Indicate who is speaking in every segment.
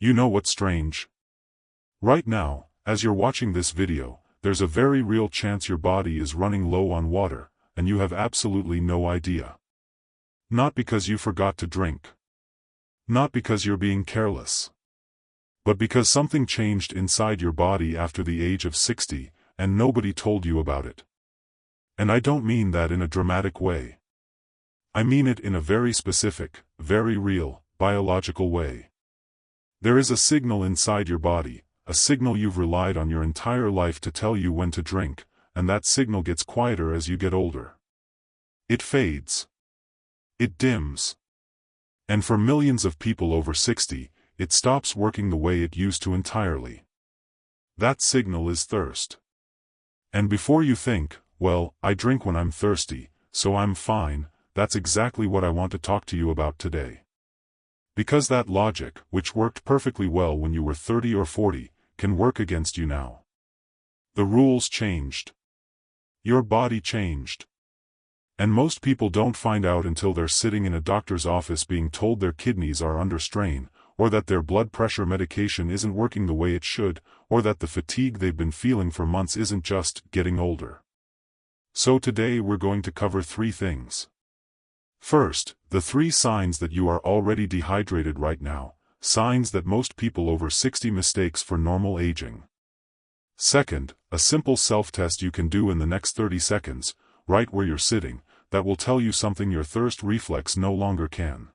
Speaker 1: You know what's strange? Right now, as you're watching this video, there's a very real chance your body is running low on water, and you have absolutely no idea. Not because you forgot to drink. Not because you're being careless. But because something changed inside your body after the age of 60, and nobody told you about it. And I don't mean that in a dramatic way. I mean it in a very specific, very real, biological way. There is a signal inside your body, a signal you've relied on your entire life to tell you when to drink, and that signal gets quieter as you get older. It fades. It dims. And for millions of people over 60, it stops working the way it used to entirely. That signal is thirst. And before you think, well, I drink when I'm thirsty, so I'm fine, that's exactly what I want to talk to you about today. Because that logic, which worked perfectly well when you were 30 or 40, can work against you now. The rules changed. Your body changed. And most people don't find out until they're sitting in a doctor's office being told their kidneys are under strain, or that their blood pressure medication isn't working the way it should, or that the fatigue they've been feeling for months isn't just getting older. So today we're going to cover 3 things. First, the 3 signs that you are already dehydrated right now, signs that most people over 60 mistakes for normal aging. Second, a simple self-test you can do in the next 30 seconds, right where you're sitting, that will tell you something your thirst reflex no longer can.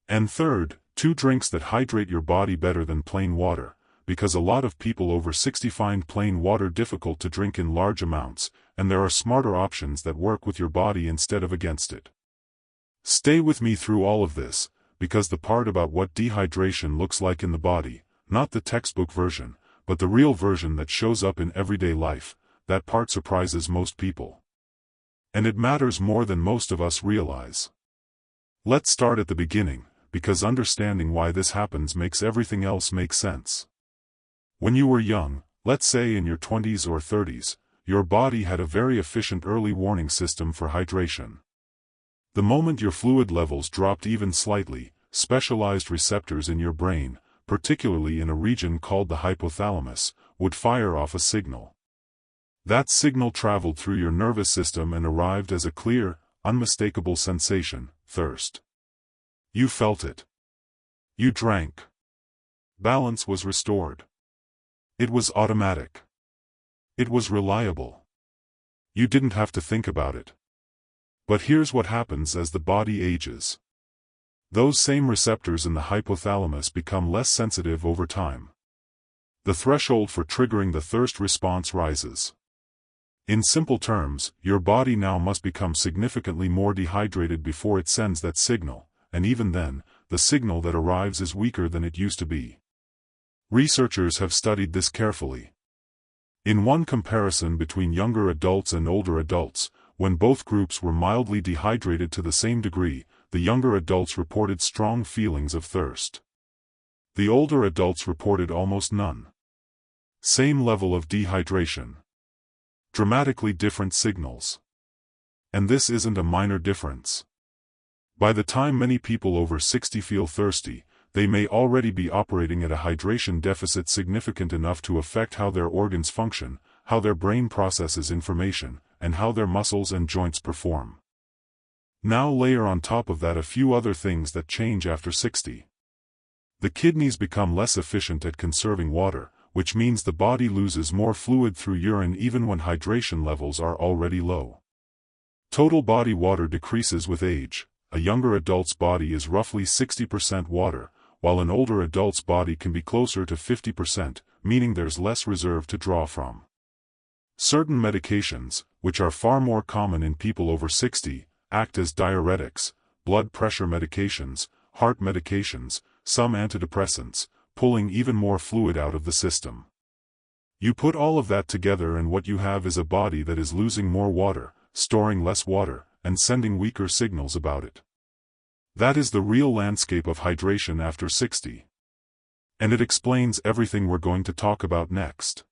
Speaker 1: And third, 2 drinks that hydrate your body better than plain water, because a lot of people over 60 find plain water difficult to drink in large amounts, and there are smarter options that work with your body instead of against it. Stay with me through all of this, because the part about what dehydration looks like in the body, not the textbook version, but the real version that shows up in everyday life, that part surprises most people. And it matters more than most of us realize. Let's start at the beginning, because understanding why this happens makes everything else make sense. When you were young, let's say in your 20s or 30s, your body had a very efficient early warning system for hydration. The moment your fluid levels dropped even slightly, specialized receptors in your brain, particularly in a region called the hypothalamus, would fire off a signal. That signal traveled through your nervous system and arrived as a clear, unmistakable sensation, thirst. You felt it. You drank. Balance was restored. It was automatic. It was reliable. You didn't have to think about it. But here's what happens as the body ages. Those same receptors in the hypothalamus become less sensitive over time. The threshold for triggering the thirst response rises. In simple terms, your body now must become significantly more dehydrated before it sends that signal, and even then, the signal that arrives is weaker than it used to be. Researchers have studied this carefully. In one comparison between younger adults and older adults, when both groups were mildly dehydrated to the same degree, the younger adults reported strong feelings of thirst. The older adults reported almost none. Same level of dehydration. Dramatically different signals. And this isn't a minor difference. By the time many people over 60 feel thirsty, they may already be operating at a hydration deficit significant enough to affect how their organs function, how their brain processes information, and how their muscles and joints perform. Now layer on top of that a few other things that change after 60. The kidneys become less efficient at conserving water, which means the body loses more fluid through urine even when hydration levels are already low. Total body water decreases with age. A younger adult's body is roughly 60% water, while an older adult's body can be closer to 50%, meaning there's less reserve to draw from. Certain medications, which are far more common in people over 60, act as diuretics, blood pressure medications, heart medications, some antidepressants, pulling even more fluid out of the system. You put all of that together and what you have is a body that is losing more water, storing less water, and sending weaker signals about it. That is the real landscape of hydration after 60. And it explains everything we're going to talk about next.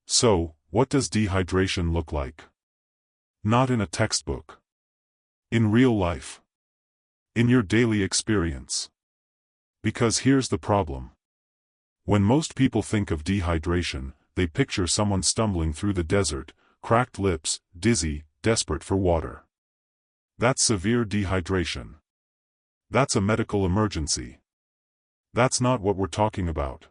Speaker 1: So, what does dehydration look like? Not in a textbook. In real life. In your daily experience. Because here's the problem. When most people think of dehydration, they picture someone stumbling through the desert, cracked lips, dizzy, desperate for water. That's severe dehydration. That's a medical emergency. That's not what we're talking about.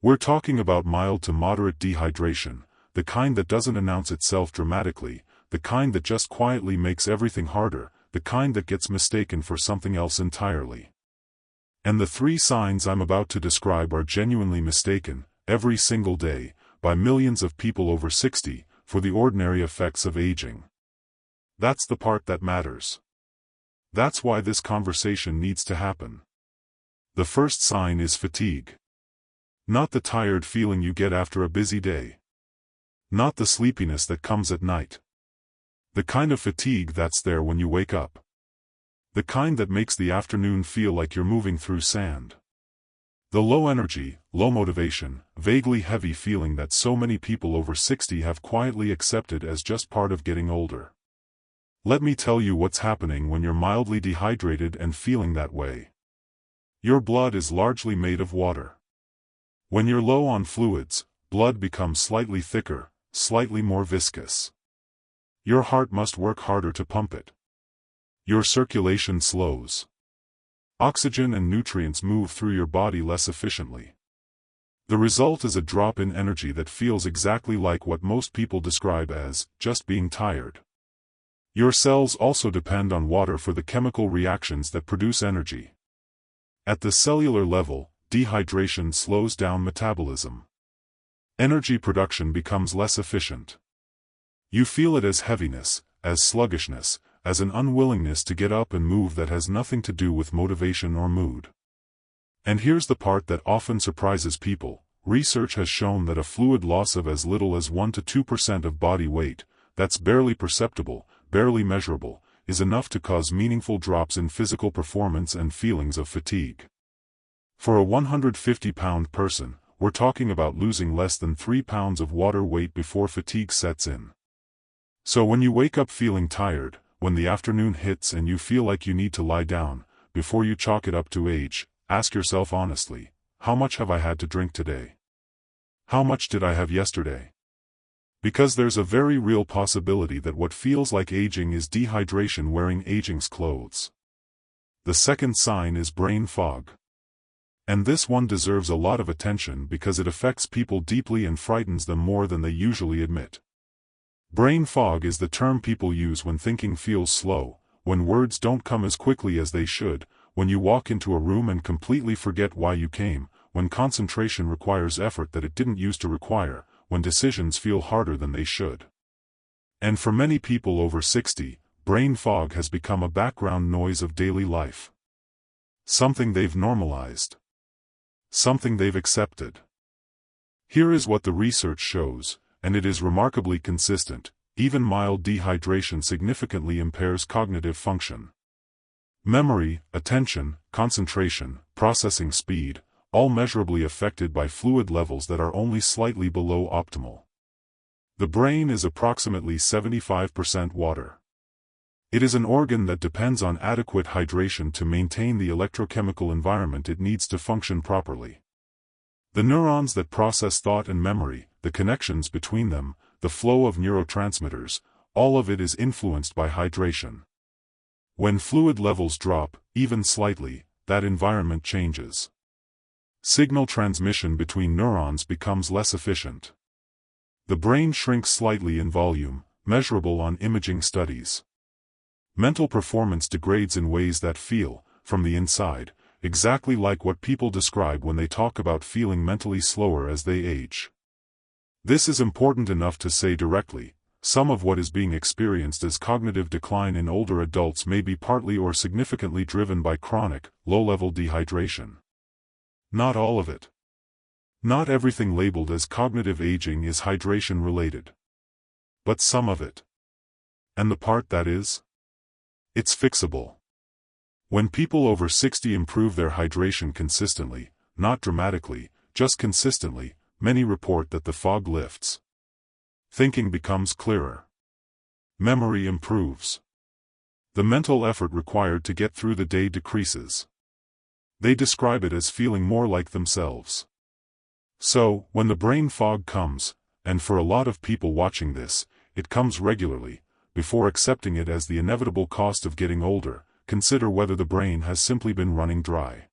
Speaker 1: We're talking about mild to moderate dehydration, the kind that doesn't announce itself dramatically, the kind that just quietly makes everything harder, the kind that gets mistaken for something else entirely. And the 3 signs I'm about to describe are genuinely mistaken, every single day, by millions of people over 60, for the ordinary effects of aging. That's the part that matters. That's why this conversation needs to happen. The first sign is fatigue. Not the tired feeling you get after a busy day. Not the sleepiness that comes at night. The kind of fatigue that's there when you wake up. The kind that makes the afternoon feel like you're moving through sand. The low energy, low motivation, vaguely heavy feeling that so many people over 60 have quietly accepted as just part of getting older. Let me tell you what's happening when you're mildly dehydrated and feeling that way. Your blood is largely made of water. When you're low on fluids, blood becomes slightly thicker, slightly more viscous. Your heart must work harder to pump it. Your circulation slows. Oxygen and nutrients move through your body less efficiently. The result is a drop in energy that feels exactly like what most people describe as just being tired. Your cells also depend on water for the chemical reactions that produce energy. At the cellular level, dehydration slows down metabolism. Energy production becomes less efficient. You feel it as heaviness, as sluggishness, as an unwillingness to get up and move that has nothing to do with motivation or mood. And here's the part that often surprises people. Research has shown that a fluid loss of as little as 1 to 2% of body weight, that's barely perceptible, barely measurable, is enough to cause meaningful drops in physical performance and feelings of fatigue. For a 150-pound person, we're talking about losing less than 3 pounds of water weight before fatigue sets in. So when you wake up feeling tired, when the afternoon hits and you feel like you need to lie down, before you chalk it up to age, ask yourself honestly, how much have I had to drink today? How much did I have yesterday? Because there's a very real possibility that what feels like aging is dehydration wearing aging's clothes. The second sign is brain fog. And this one deserves a lot of attention because it affects people deeply and frightens them more than they usually admit. Brain fog is the term people use when thinking feels slow, when words don't come as quickly as they should, when you walk into a room and completely forget why you came, when concentration requires effort that it didn't used to require, when decisions feel harder than they should. And for many people over 60, brain fog has become a background noise of daily life. Something they've normalized. Something they've accepted. Here is what the research shows, and it is remarkably consistent. Even mild dehydration significantly impairs cognitive function. Memory, attention, concentration, processing speed, all measurably affected by fluid levels that are only slightly below optimal. The brain is approximately 75% water. It is an organ that depends on adequate hydration to maintain the electrochemical environment it needs to function properly. The neurons that process thought and memory, the connections between them, the flow of neurotransmitters, all of it is influenced by hydration. When fluid levels drop, even slightly, that environment changes. Signal transmission between neurons becomes less efficient. The brain shrinks slightly in volume, measurable on imaging studies. Mental performance degrades in ways that feel, from the inside, exactly like what people describe when they talk about feeling mentally slower as they age. This is important enough to say directly, some of what is being experienced as cognitive decline in older adults may be partly or significantly driven by chronic, low-level dehydration. Not all of it. Not everything labeled as cognitive aging is hydration-related. But some of it. And the part that is? It's fixable. When people over 60 improve their hydration consistently, not dramatically, just consistently, many report that the fog lifts. Thinking becomes clearer. Memory improves. The mental effort required to get through the day decreases. They describe it as feeling more like themselves. So, when the brain fog comes, and for a lot of people watching this, it comes regularly, before accepting it as the inevitable cost of getting older, consider whether the brain has simply been running dry.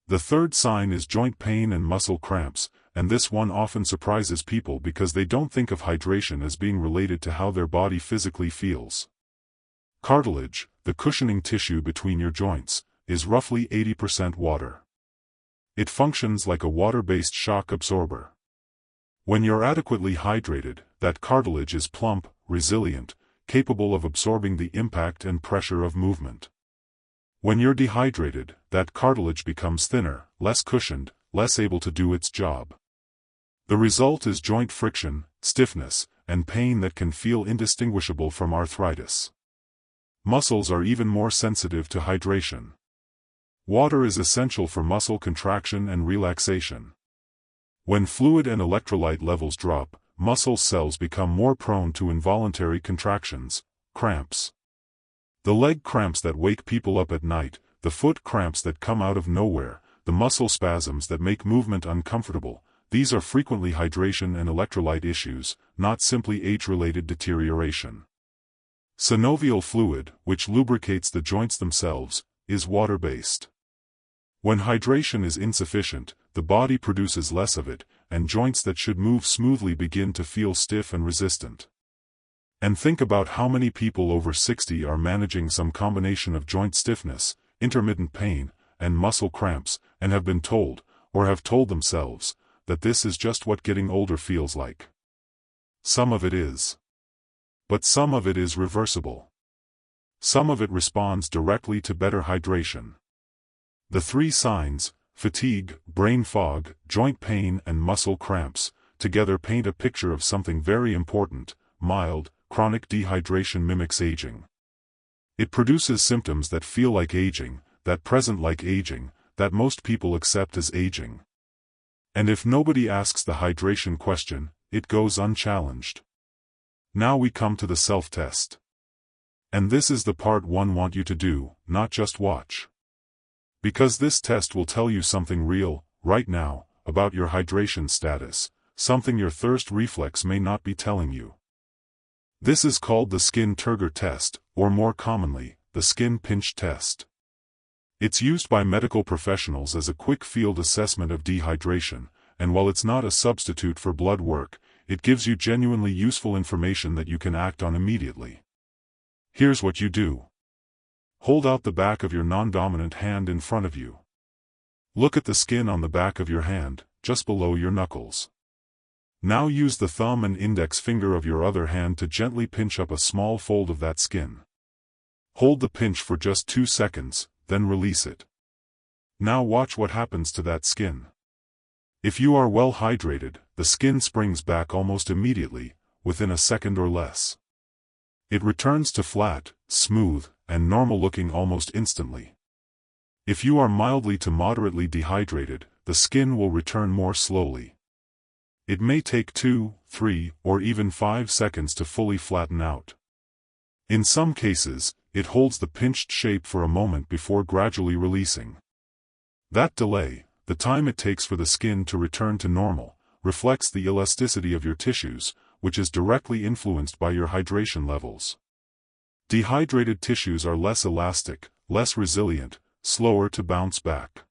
Speaker 1: The third sign is joint pain and muscle cramps, and this one often surprises people because they don't think of hydration as being related to how their body physically feels. Cartilage, the cushioning tissue between your joints, is roughly 80% water. It functions like a water-based shock absorber. When you're adequately hydrated, that cartilage is plump, resilient, capable of absorbing the impact and pressure of movement. When you're dehydrated, that cartilage becomes thinner, less cushioned, less able to do its job. The result is joint friction, stiffness, and pain that can feel indistinguishable from arthritis. Muscles are even more sensitive to hydration. Water is essential for muscle contraction and relaxation. When fluid and electrolyte levels drop, muscle cells become more prone to involuntary contractions, cramps. The leg cramps that wake people up at night, the foot cramps that come out of nowhere, the muscle spasms that make movement uncomfortable, these are frequently hydration and electrolyte issues, not simply age-related deterioration. Synovial fluid, which lubricates the joints themselves, is water-based. When hydration is insufficient, the body produces less of it, and joints that should move smoothly begin to feel stiff and resistant. And think about how many people over 60 are managing some combination of joint stiffness, intermittent pain, and muscle cramps, and have been told, or have told themselves, that this is just what getting older feels like. Some of it is. But some of it is reversible. Some of it responds directly to better hydration. The three signs, fatigue, brain fog, joint pain and muscle cramps, together paint a picture of something very important: mild, chronic dehydration mimics aging. It produces symptoms that feel like aging, that present like aging, that most people accept as aging. And if nobody asks the hydration question, it goes unchallenged. Now we come to the self-test. And this is the part one want you to do, not just watch. Because this test will tell you something real, right now, about your hydration status, something your thirst reflex may not be telling you. This is called the skin turgor test, or more commonly, the skin pinch test. It's used by medical professionals as a quick field assessment of dehydration, and while it's not a substitute for blood work, it gives you genuinely useful information that you can act on immediately. Here's what you do. Hold out the back of your non-dominant hand in front of you. Look at the skin on the back of your hand, just below your knuckles. Now use the thumb and index finger of your other hand to gently pinch up a small fold of that skin. Hold the pinch for just 2 seconds, then release it. Now watch what happens to that skin. If you are well hydrated, the skin springs back almost immediately, within a second or less. It returns to flat, smooth, and normal looking almost instantly. If you are mildly to moderately dehydrated, the skin will return more slowly. It may take 2, 3, or even 5 seconds to fully flatten out. In some cases, it holds the pinched shape for a moment before gradually releasing. That delay, the time it takes for the skin to return to normal, reflects the elasticity of your tissues, which is directly influenced by your hydration levels. Dehydrated tissues are less elastic, less resilient, slower to bounce back.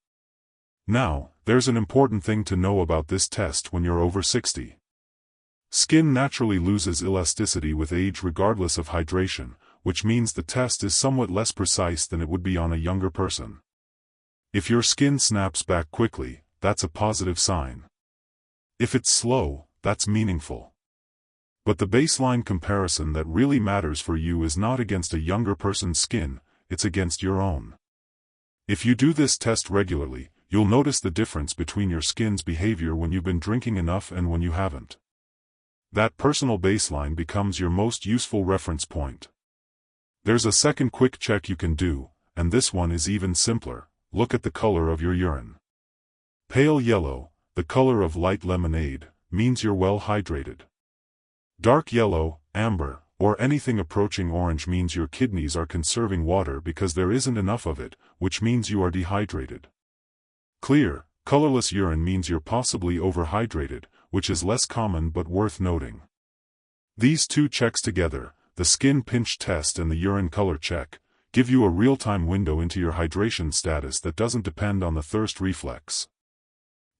Speaker 1: Now, there's an important thing to know about this test when you're over 60. Skin naturally loses elasticity with age regardless of hydration, which means the test is somewhat less precise than it would be on a younger person. If your skin snaps back quickly, that's a positive sign. If it's slow, that's meaningful. But the baseline comparison that really matters for you is not against a younger person's skin, it's against your own. If you do this test regularly, you'll notice the difference between your skin's behavior when you've been drinking enough and when you haven't. That personal baseline becomes your most useful reference point. There's a second quick check you can do, and this one is even simpler. Look at the color of your urine. Pale yellow, the color of light lemonade, means you're well hydrated. Dark yellow, amber, or anything approaching orange means your kidneys are conserving water because there isn't enough of it, which means you are dehydrated. Clear, Colorless urine means you're possibly overhydrated, which is less common but worth noting. These two checks together, the skin pinch test and the urine color check, give you a real-time window into your hydration status that doesn't depend on the thirst reflex.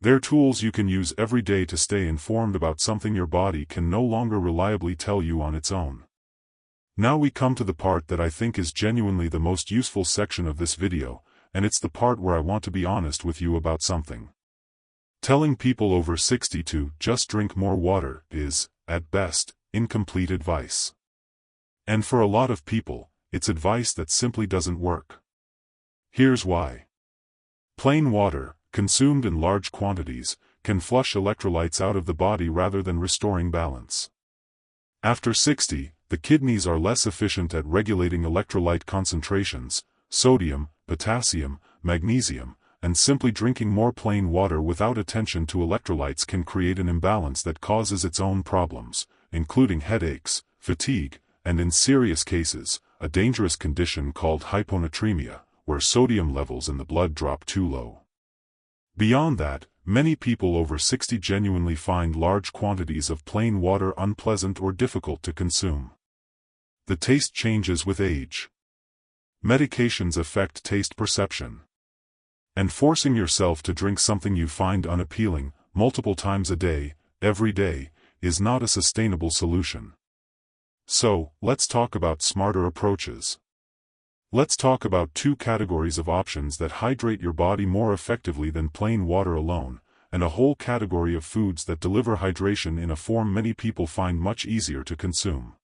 Speaker 1: They're tools you can use every day to stay informed about something your body can no longer reliably tell you on its own. Now we come to the part that I think is genuinely the most useful section of this video, and it's the part where I want to be honest with you about something. Telling people over 60 to just drink more water is, at best, incomplete advice. And for a lot of people, it's advice that simply doesn't work. Here's why. Plain water, consumed in large quantities, can flush electrolytes out of the body rather than restoring balance. After 60, the kidneys are less efficient at regulating electrolyte concentrations, sodium, potassium, magnesium, and simply drinking more plain water without attention to electrolytes can create an imbalance that causes its own problems, including headaches, fatigue, and in serious cases, a dangerous condition called hyponatremia, where sodium levels in the blood drop too low. Beyond that, many people over 60 genuinely find large quantities of plain water unpleasant or difficult to consume. The taste changes with age. Medications affect taste perception. And forcing yourself to drink something you find unappealing, multiple times a day, every day, is not a sustainable solution. So, let's talk about smarter approaches. Let's talk about two categories of options that hydrate your body more effectively than plain water alone, and a whole category of foods that deliver hydration in a form many people find much easier to consume.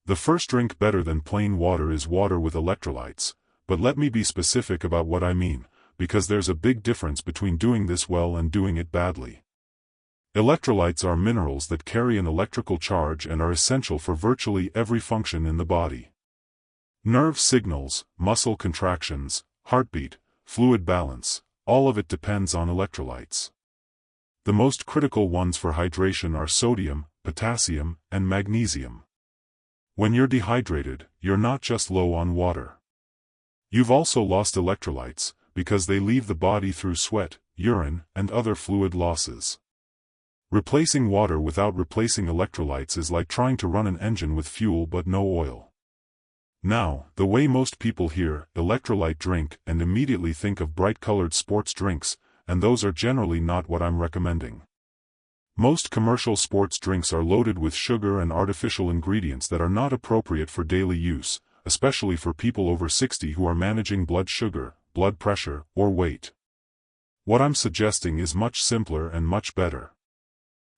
Speaker 1: The first drink better than plain water is water with electrolytes, but let me be specific about what I mean, because there's a big difference between doing this well and doing it badly. Electrolytes are minerals that carry an electrical charge and are essential for virtually every function in the body. Nerve signals, muscle contractions, heartbeat, fluid balance, all of it depends on electrolytes. The most critical ones for hydration are sodium, potassium, and magnesium. When you're dehydrated, you're not just low on water. You've also lost electrolytes, because they leave the body through sweat, urine, and other fluid losses. Replacing water without replacing electrolytes is like trying to run an engine with fuel but no oil. Now, the way most people hear electrolyte drink and immediately think of bright-colored sports drinks, and those are generally not what I'm recommending. Most commercial sports drinks are loaded with sugar and artificial ingredients that are not appropriate for daily use, especially for people over 60 who are managing blood sugar, blood pressure, or weight. What I'm suggesting is much simpler and much better.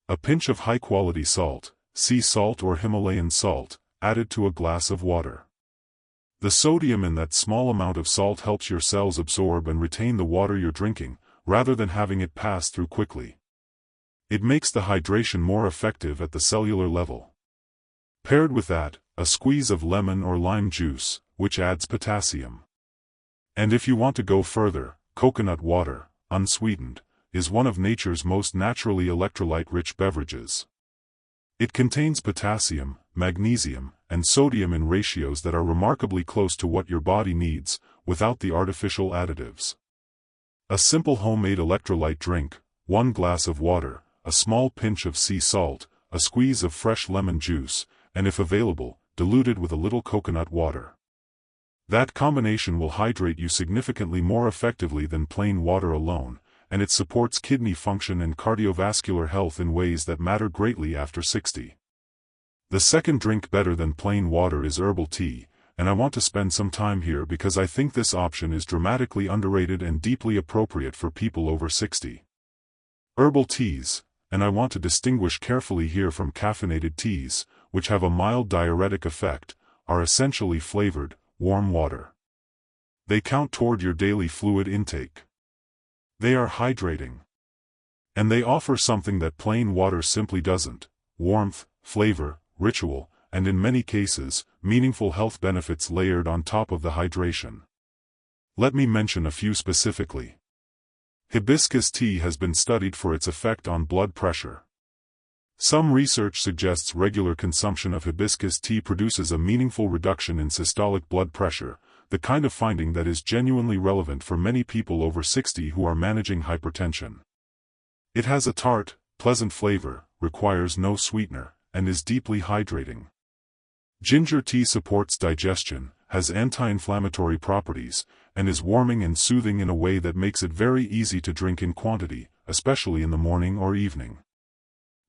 Speaker 1: A pinch of high-quality salt, sea salt or Himalayan salt, added to a glass of water. The sodium in that small amount of salt helps your cells absorb and retain the water you're drinking, rather than having it pass through quickly. It makes the hydration more effective at the cellular level. Paired with that, a squeeze of lemon or lime juice, which adds potassium. And if you want to go further, coconut water, unsweetened, is one of nature's most naturally electrolyte-rich beverages. It contains potassium, magnesium, and sodium in ratios that are remarkably close to what your body needs, without the artificial additives. A simple homemade electrolyte drink, 1 glass of water, a small pinch of sea salt, a squeeze of fresh lemon juice, and if available, diluted with a little coconut water. That combination will hydrate you significantly more effectively than plain water alone, and it supports kidney function and cardiovascular health in ways that matter greatly after 60. The second drink better than plain water is herbal tea, and I want to spend some time here because I think this option is dramatically underrated and deeply appropriate for people over 60. Herbal teas, and I want to distinguish carefully here from caffeinated teas, which have a mild diuretic effect, are essentially flavored, warm water. They count toward your daily fluid intake. They are hydrating. And they offer something that plain water simply doesn't: warmth, flavor, ritual, and in many cases, meaningful health benefits layered on top of the hydration. Let me mention a few specifically. Hibiscus tea has been studied for its effect on blood pressure. Some research suggests regular consumption of hibiscus tea produces a meaningful reduction in systolic blood pressure, the kind of finding that is genuinely relevant for many people over 60 who are managing hypertension. It has a tart, pleasant flavor, requires no sweetener, and is deeply hydrating. Ginger tea supports digestion, has anti-inflammatory properties, and is warming and soothing in a way that makes it very easy to drink in quantity, especially in the morning or evening.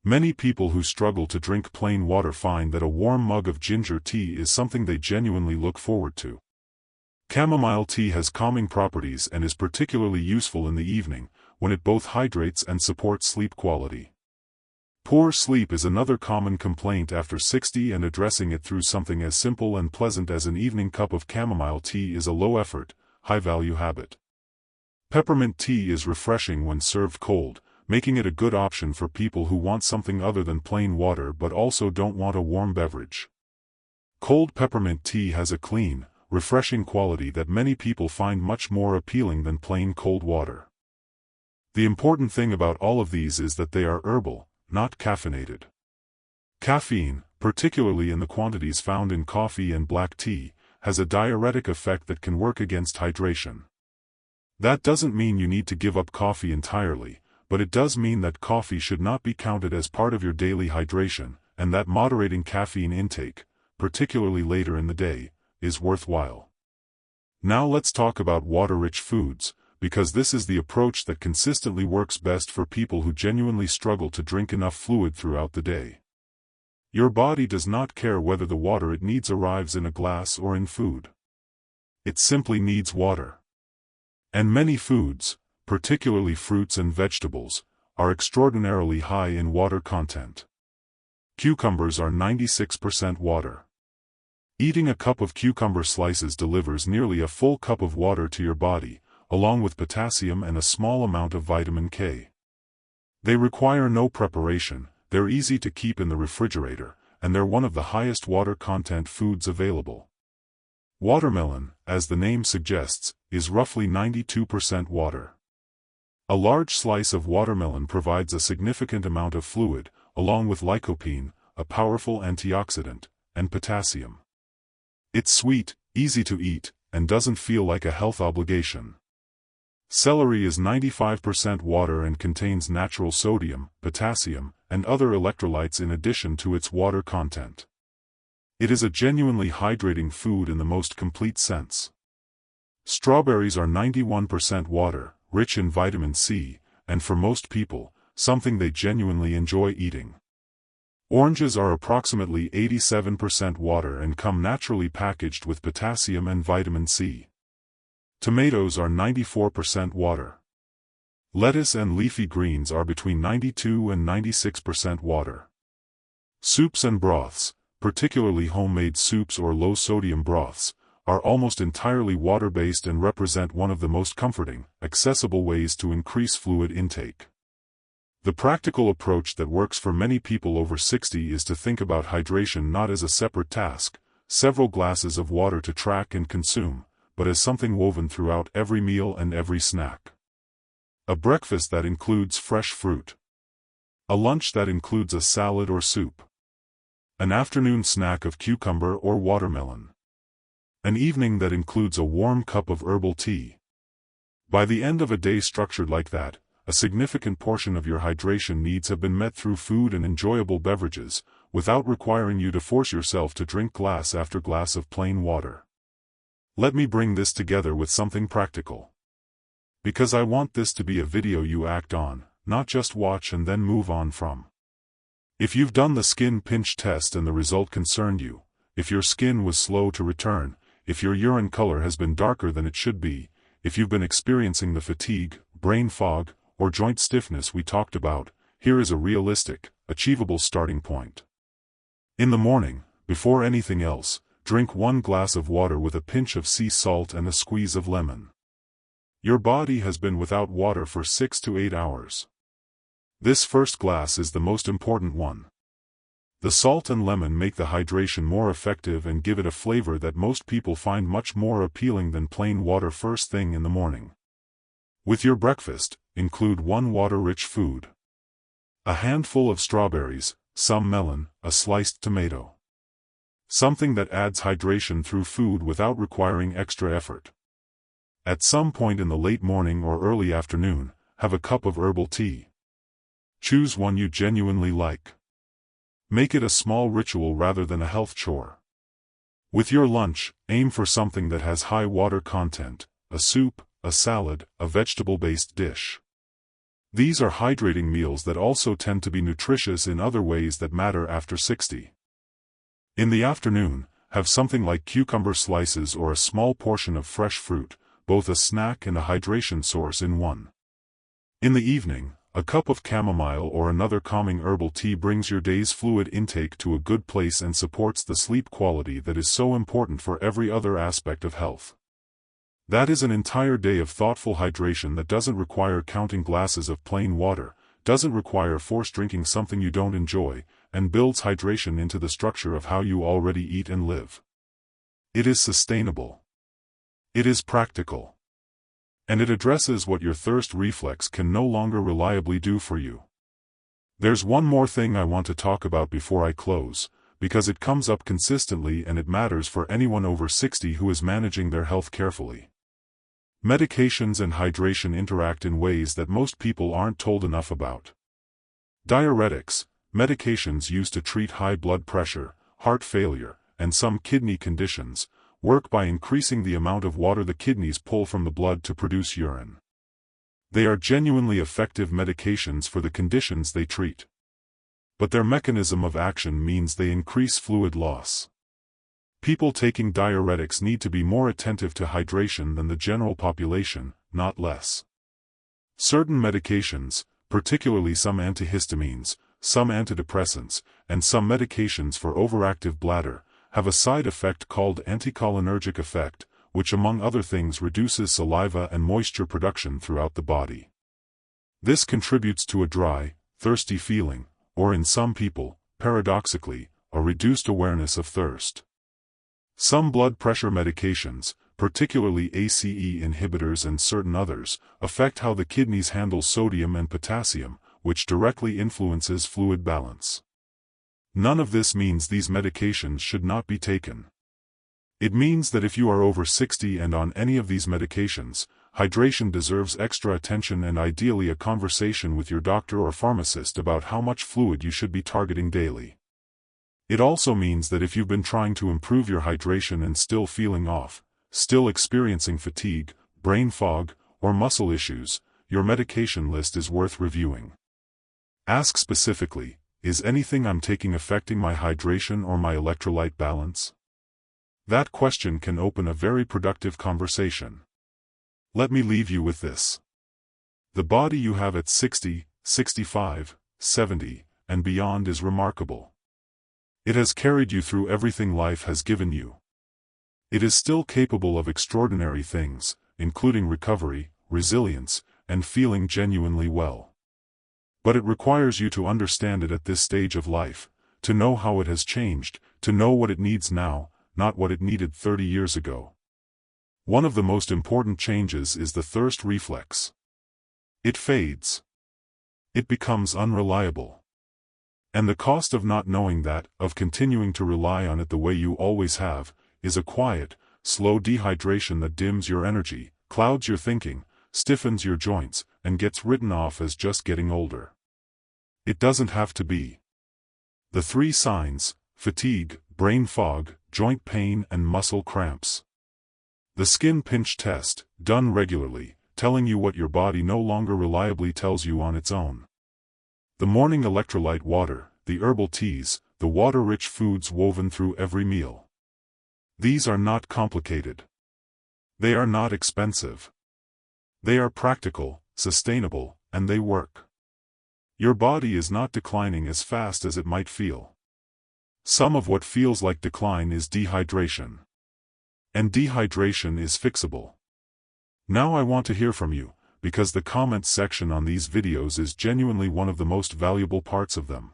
Speaker 1: Many people who struggle to drink plain water find that a warm mug of ginger tea is something they genuinely look forward to. Chamomile tea has calming properties and is particularly useful in the evening, when it both hydrates and supports sleep quality. Poor sleep is another common complaint after 60, and addressing it through something as simple and pleasant as an evening cup of chamomile tea is a low-effort, high-value habit. Peppermint tea is refreshing when served cold, making it a good option for people who want something other than plain water but also don't want a warm beverage. Cold peppermint tea has a clean, refreshing quality that many people find much more appealing than plain cold water. The important thing about all of these is that they are herbal, not caffeinated. Caffeine, particularly in the quantities found in coffee and black tea, has a diuretic effect that can work against hydration. That doesn't mean you need to give up coffee entirely, but it does mean that coffee should not be counted as part of your daily hydration, and that moderating caffeine intake, particularly later in the day, is worthwhile. Now let's talk about water-rich foods, because this is the approach that consistently works best for people who genuinely struggle to drink enough fluid throughout the day. Your body does not care whether the water it needs arrives in a glass or in food. It simply needs water. And many foods, particularly fruits and vegetables, are extraordinarily high in water content. Cucumbers are 96% water. Eating a cup of cucumber slices delivers nearly a full cup of water to your body, along with potassium and a small amount of vitamin K. They require no preparation, they're easy to keep in the refrigerator, and they're one of the highest water content foods available. Watermelon, as the name suggests, is roughly 92% water. A large slice of watermelon provides a significant amount of fluid, along with lycopene, a powerful antioxidant, and potassium. It's sweet, easy to eat, and doesn't feel like a health obligation. Celery is 95% water and contains natural sodium, potassium, and other electrolytes in addition to its water content. It is a genuinely hydrating food in the most complete sense. Strawberries are 91% water, rich in vitamin C, and for most people, something they genuinely enjoy eating. Oranges are approximately 87% water and come naturally packaged with potassium and vitamin C. Tomatoes are 94% water. Lettuce and leafy greens are between 92 and 96% water. Soups and broths, particularly homemade soups or low-sodium broths, are almost entirely water-based and represent one of the most comforting, accessible ways to increase fluid intake. The practical approach that works for many people over 60 is to think about hydration not as a separate task, several glasses of water to track and consume, but as something woven throughout every meal and every snack. A breakfast that includes fresh fruit. A lunch that includes a salad or soup. An afternoon snack of cucumber or watermelon. An evening that includes a warm cup of herbal tea. By the end of a day structured like that, a significant portion of your hydration needs have been met through food and enjoyable beverages, without requiring you to force yourself to drink glass after glass of plain water. Let me bring this together with something practical. Because I want this to be a video you act on, not just watch and then move on from. If you've done the skin pinch test and the result concerned you, if your skin was slow to return, if your urine color has been darker than it should be, if you've been experiencing the fatigue, brain fog, or joint stiffness we talked about, here is a realistic, achievable starting point. In the morning, before anything else, drink 1 glass of water with a pinch of sea salt and a squeeze of lemon. Your body has been without water for 6 to 8 hours. This first glass is the most important one. The salt and lemon make the hydration more effective and give it a flavor that most people find much more appealing than plain water first thing in the morning. With your breakfast, include 1 water-rich food. A handful of strawberries, some melon, a sliced tomato. something that adds hydration through food without requiring extra effort. At some point in the late morning or early afternoon, have a cup of herbal tea. Choose one you genuinely like. Make it a small ritual rather than a health chore. With your lunch, aim for something that has high water content, a soup, a salad, a vegetable-based dish. These are hydrating meals that also tend to be nutritious in other ways that matter after 60. In the afternoon, have something like cucumber slices or a small portion of fresh fruit, both a snack and a hydration source in one. In the evening, a cup of chamomile or another calming herbal tea brings your day's fluid intake to a good place and supports the sleep quality that is so important for every other aspect of health. That is an entire day of thoughtful hydration that doesn't require counting glasses of plain water, doesn't require forced drinking something you don't enjoy, and builds hydration into the structure of how you already eat and live. It is sustainable. It is practical. And it addresses what your thirst reflex can no longer reliably do for you. There's one more thing I want to talk about before I close, because it comes up consistently and it matters for anyone over 60 who is managing their health carefully. Medications and hydration interact in ways that most people aren't told enough about. Diuretics, medications used to treat high blood pressure, heart failure, and some kidney conditions, work by increasing the amount of water the kidneys pull from the blood to produce urine. They are genuinely effective medications for the conditions they treat. But their mechanism of action means they increase fluid loss. People taking diuretics need to be more attentive to hydration than the general population, not less. Certain medications, particularly some antihistamines, some antidepressants, and some medications for overactive bladder, have a side effect called anticholinergic effect, which among other things reduces saliva and moisture production throughout the body. This contributes to a dry, thirsty feeling, or in some people, paradoxically, a reduced awareness of thirst. Some blood pressure medications, particularly ACE inhibitors and certain others, affect how the kidneys handle sodium and potassium, which directly influences fluid balance. None of this means these medications should not be taken. It means that if you are over 60 and on any of these medications, hydration deserves extra attention and ideally a conversation with your doctor or pharmacist about how much fluid you should be targeting daily. It also means that if you've been trying to improve your hydration and still feeling off, still experiencing fatigue, brain fog, or muscle issues, your medication list is worth reviewing. Ask specifically, is anything I'm taking affecting my hydration or my electrolyte balance? That question can open a very productive conversation. Let me leave you with this. The body you have at 60, 65, 70, and beyond is remarkable. It has carried you through everything life has given you. It is still capable of extraordinary things, including recovery, resilience, and feeling genuinely well. But it requires you to understand it at this stage of life, to know how it has changed, to know what it needs now, not what it needed 30 years ago. One of the most important changes is the thirst reflex. It fades. It becomes unreliable. And the cost of not knowing that, of continuing to rely on it the way you always have, is a quiet, slow dehydration that dims your energy, clouds your thinking, stiffens your joints, and gets written off as just getting older. It doesn't have to be. The 3 signs: fatigue, brain fog, joint pain, and muscle cramps. The skin pinch test, done regularly, telling you what your body no longer reliably tells you on its own. The morning electrolyte water, the herbal teas, the water-rich foods woven through every meal. These are not complicated. They are not expensive. They are practical, sustainable, and they work. Your body is not declining as fast as it might feel. Some of what feels like decline is dehydration. And dehydration is fixable. Now I want to hear from you, because the comments section on these videos is genuinely one of the most valuable parts of them.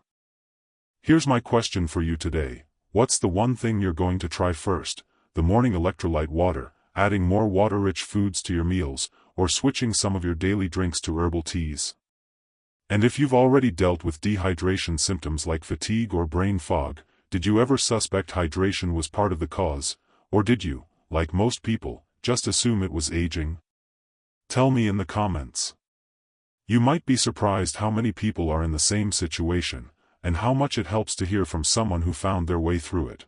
Speaker 1: Here's my question for you today: what's the one thing you're going to try first? The morning electrolyte water, adding more water-rich foods to your meals, or switching some of your daily drinks to herbal teas? And if you've already dealt with dehydration symptoms like fatigue or brain fog, Did you ever suspect hydration was part of the cause, or did you, like most people, just assume it was aging? Tell me in the comments. You might be surprised how many people are in the same situation, and how much it helps to hear from someone who found their way through it.